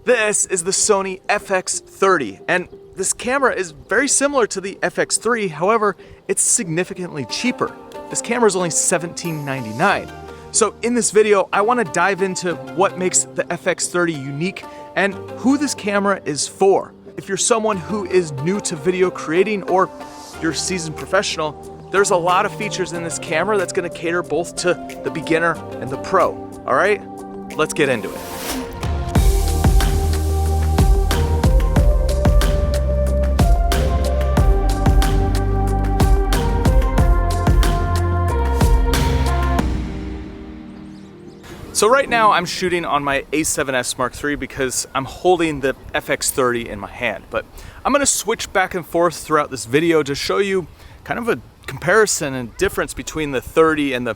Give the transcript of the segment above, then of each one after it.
This is the Sony FX30, and this camera is very similar to the FX3, however, it's significantly cheaper. This camera is only $17.99. So in this video, I want to dive into what makes the FX30 unique and who this camera is for. If you're someone who is new to video creating or you're a seasoned professional, there's a lot of features in this camera that's going to cater both to the beginner and the pro. All right, let's get into it. So right now I'm shooting on my A7S Mark III because I'm holding the FX30 in my hand, but I'm gonna switch back and forth throughout this video to show you kind of a comparison and difference between the 30 and the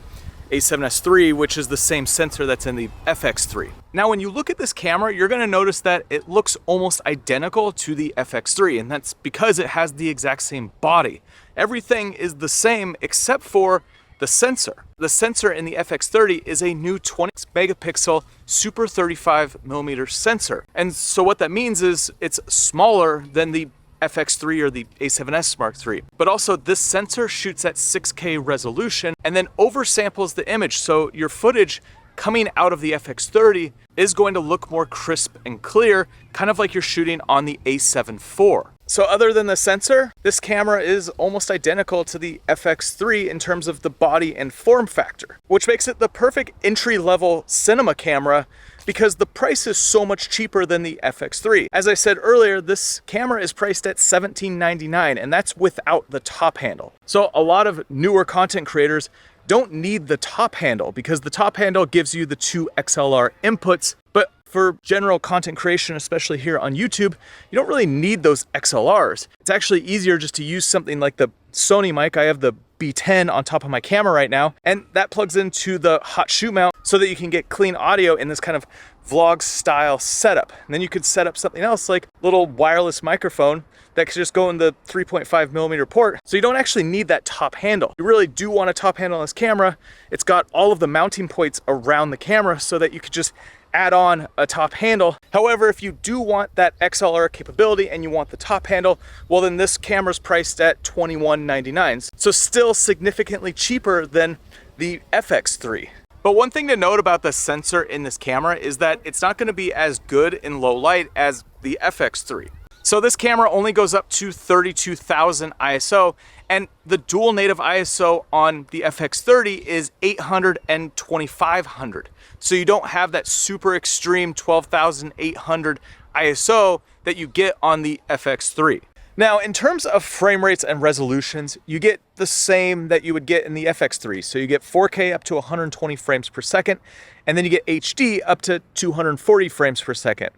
A7S III, which is the same sensor that's in the FX3. Now, when you look at this camera, you're gonna notice that it looks almost identical to the FX3, and that's because it has the exact same body. Everything is the same except for the sensor. The sensor in the FX30 is a new 20 megapixel super 35mm sensor. And so what that means is it's smaller than the FX3 or the A7S Mark III. But also this sensor shoots at 6K resolution and then oversamples the image. So your footage coming out of the FX30 is going to look more crisp and clear, kind of like you're shooting on the A7 IV. So other than the sensor, this camera is almost identical to the FX3 in terms of the body and form factor, which makes it the perfect entry-level cinema camera because the price is so much cheaper than the FX3. As I said earlier, this camera is priced at $17.99, and that's without the top handle. So a lot of newer content creators don't need the top handle because the top handle gives you the 2 XLR inputs, but for general content creation, especially here on YouTube, you don't really need those XLRs. It's actually easier just to use something like the Sony mic. I have the B10 on top of my camera right now, and that plugs into the hot shoe mount so that you can get clean audio in this kind of vlog style setup. And then you could set up something else like a little wireless microphone that could just go in the 3.5mm port. So you don't actually need that top handle. You really do want a top handle on this camera. It's got all of the mounting points around the camera so that you could just add on a top handle. However, if you do want that XLR capability and you want the top handle, well then this camera's priced at $21.99. So still significantly cheaper than the FX3. But one thing to note about the sensor in this camera is that it's not gonna be as good in low light as the FX3. So this camera only goes up to 32,000 ISO, and the dual native ISO on the FX30 is 800 and 2500. So you don't have that super extreme 12,800 ISO that you get on the FX3. Now, in terms of frame rates and resolutions, you get the same that you would get in the FX3. So you get 4K up to 120 frames per second, and then you get HD up to 240 frames per second.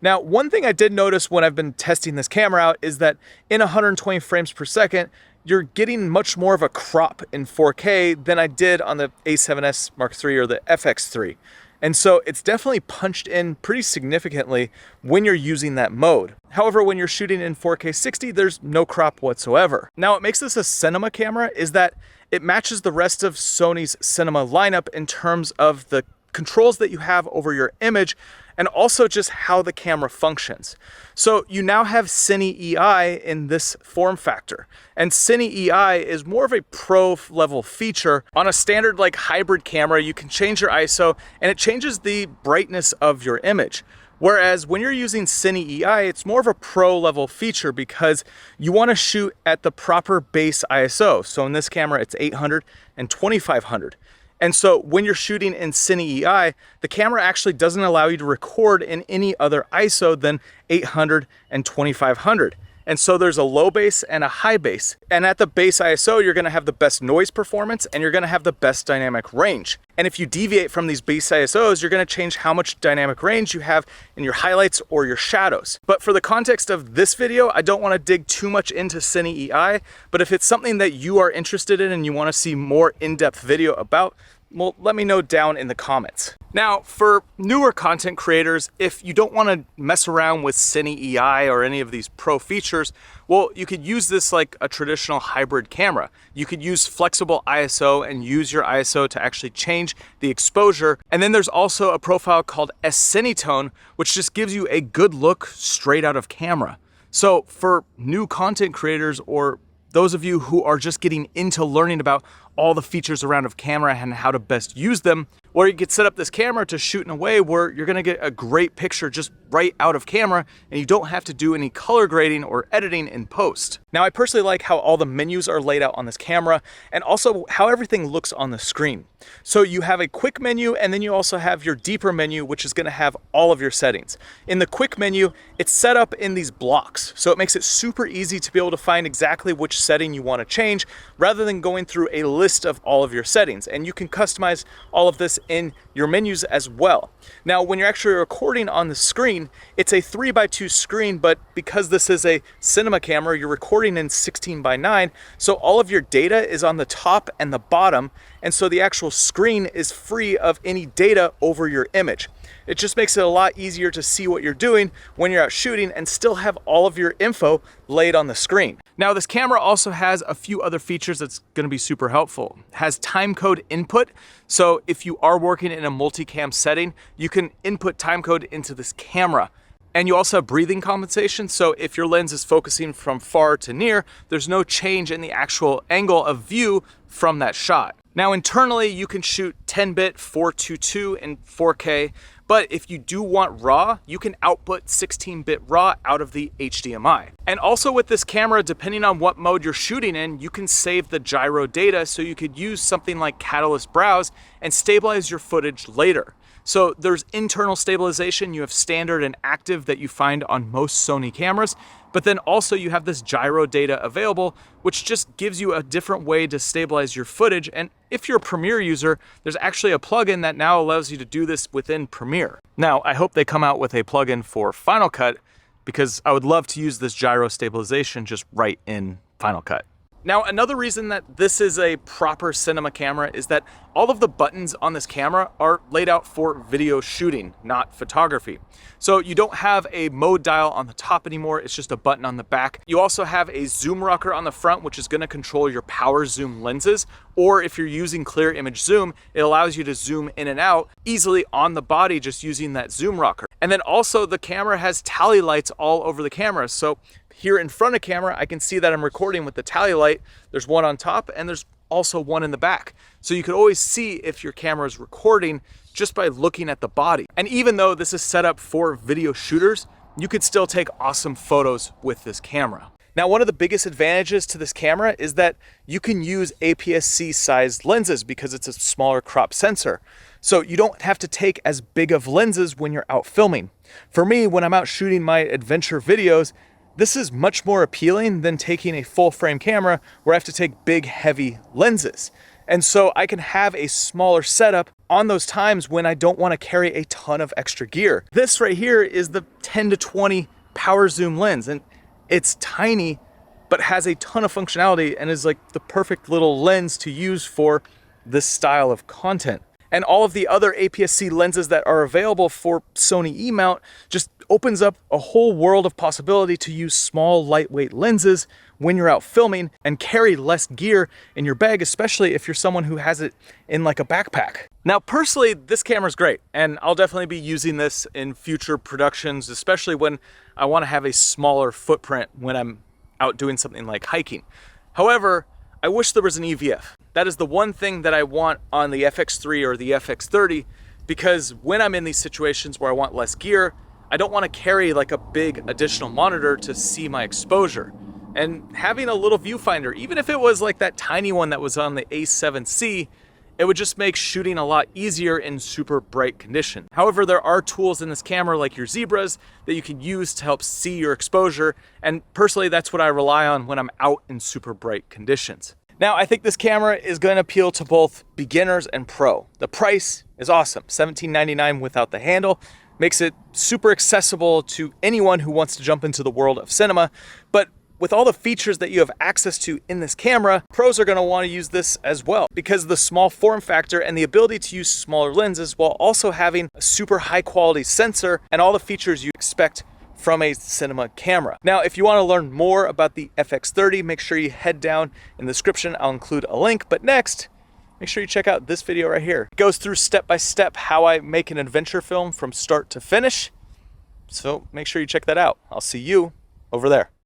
Now, one thing I did notice when I've been testing this camera out is that in 120 frames per second, you're getting much more of a crop in 4K than I did on the A7S Mark III or the FX3. And so it's definitely punched in pretty significantly when you're using that mode. However, when you're shooting in 4K 60, there's no crop whatsoever. Now, what makes this a cinema camera is that it matches the rest of Sony's cinema lineup in terms of the controls that you have over your image and also just how the camera functions. So you now have Cine EI in this form factor. And Cine EI is more of a pro level feature. On a standard like hybrid camera, you can change your ISO and it changes the brightness of your image. Whereas when you're using Cine EI, it's more of a pro level feature because you want to shoot at the proper base ISO. So in this camera, it's 800 and 2500. And so when you're shooting in Cine EI, the camera actually doesn't allow you to record in any other ISO than 800 and 2500. And so there's a low base and a high base. And at the base ISO, you're gonna have the best noise performance and you're gonna have the best dynamic range. And if you deviate from these base ISOs, you're gonna change how much dynamic range you have in your highlights or your shadows. But for the context of this video, I don't wanna dig too much into Cine EI, but if it's something that you are interested in and you wanna see more in-depth video about, well, let me know down in the comments. Now, for newer content creators, if you don't want to mess around with Cine EI or any of these pro features, well, you could use this like a traditional hybrid camera. You could use flexible ISO and use your ISO to actually change the exposure. And then there's also a profile called S-Cinetone, which just gives you a good look straight out of camera. So for new content creators or those of you who are just getting into learning about all the features around of camera and how to best use them, or you could set up this camera to shoot in a way where you're gonna get a great picture just right out of camera and you don't have to do any color grading or editing in post. Now, I personally like how all the menus are laid out on this camera and also how everything looks on the screen. So you have a quick menu and then you also have your deeper menu, which is gonna have all of your settings. In the quick menu, it's set up in these blocks. So it makes it super easy to be able to find exactly which setting you wanna change rather than going through a list of all of your settings. And you can customize all of this in your menus as well. Now, when you're actually recording on the screen, it's a 3x2 screen, but because this is a cinema camera, you're recording in 16:9, so all of your data is on the top and the bottom, and so the actual screen is free of any data over your image. It just makes it a lot easier to see what you're doing when you're out shooting and still have all of your info laid on the screen. Now, this camera also has a few other features that's gonna be super helpful. It has timecode input, so if you are working in a multicam setting, you can input timecode into this camera. And you also have breathing compensation, so if your lens is focusing from far to near, there's no change in the actual angle of view from that shot. Now, internally, you can shoot 10-bit 422 and 4K, but if you do want RAW, you can output 16-bit RAW out of the HDMI. And also with this camera, depending on what mode you're shooting in, you can save the gyro data, so you could use something like Catalyst Browse and stabilize your footage later. So there's internal stabilization, you have standard and active that you find on most Sony cameras, but then also you have this gyro data available, which just gives you a different way to stabilize your footage. And if you're a Premiere user, there's actually a plugin that now allows you to do this within Premiere. Now, I hope they come out with a plugin for Final Cut, because I would love to use this gyro stabilization just right in Final Cut. Now, another reason that this is a proper cinema camera is that all of the buttons on this camera are laid out for video shooting, not photography. So you don't have a mode dial on the top anymore, it's just a button on the back. You also have a zoom rocker on the front, which is gonna control your power zoom lenses, or if you're using clear image zoom, it allows you to zoom in and out easily on the body just using that zoom rocker. And then also the camera has tally lights all over the camera. So here in front of camera, I can see that I'm recording with the tally light. There's one on top and there's also one in the back. So you can always see if your camera is recording just by looking at the body. And even though this is set up for video shooters, you could still take awesome photos with this camera. Now, one of the biggest advantages to this camera is that you can use APS-C sized lenses because it's a smaller crop sensor. So you don't have to take as big of lenses when you're out filming. For me, when I'm out shooting my adventure videos, this is much more appealing than taking a full frame camera where I have to take big, heavy lenses. And so I can have a smaller setup on those times when I don't want to carry a ton of extra gear. This right here is the 10-20 power zoom lens, and it's tiny, but has a ton of functionality and is like the perfect little lens to use for this style of content. And all of the other APS-C lenses that are available for Sony E-mount just opens up a whole world of possibility to use small, lightweight lenses when you're out filming and carry less gear in your bag, especially if you're someone who has it in like a backpack. Now, personally, this camera's great, and I'll definitely be using this in future productions, especially when I want to have a smaller footprint when I'm out doing something like hiking. However, I wish there was an EVF. That is the one thing that I want on the FX3 or the FX30, because when I'm in these situations where I want less gear, I don't want to carry like a big additional monitor to see my exposure. And having a little viewfinder, even if it was like that tiny one that was on the A7C, it would just make shooting a lot easier in super bright condition. However, there are tools in this camera like your zebras that you can use to help see your exposure. And personally, that's what I rely on when I'm out in super bright conditions. Now, I think this camera is going to appeal to both beginners and pro. The price is awesome, $17.99 without the handle. Makes it super accessible to anyone who wants to jump into the world of cinema. But with all the features that you have access to in this camera, pros are going to want to use this as well because of the small form factor and the ability to use smaller lenses while also having a super high quality sensor and all the features you expect from a cinema camera. Now, if you want to learn more about the FX30, make sure you head down in the description. I'll include a link. But next, make sure you check out this video right here. It goes through step by step how I make an adventure film from start to finish. So make sure you check that out. I'll see you over there.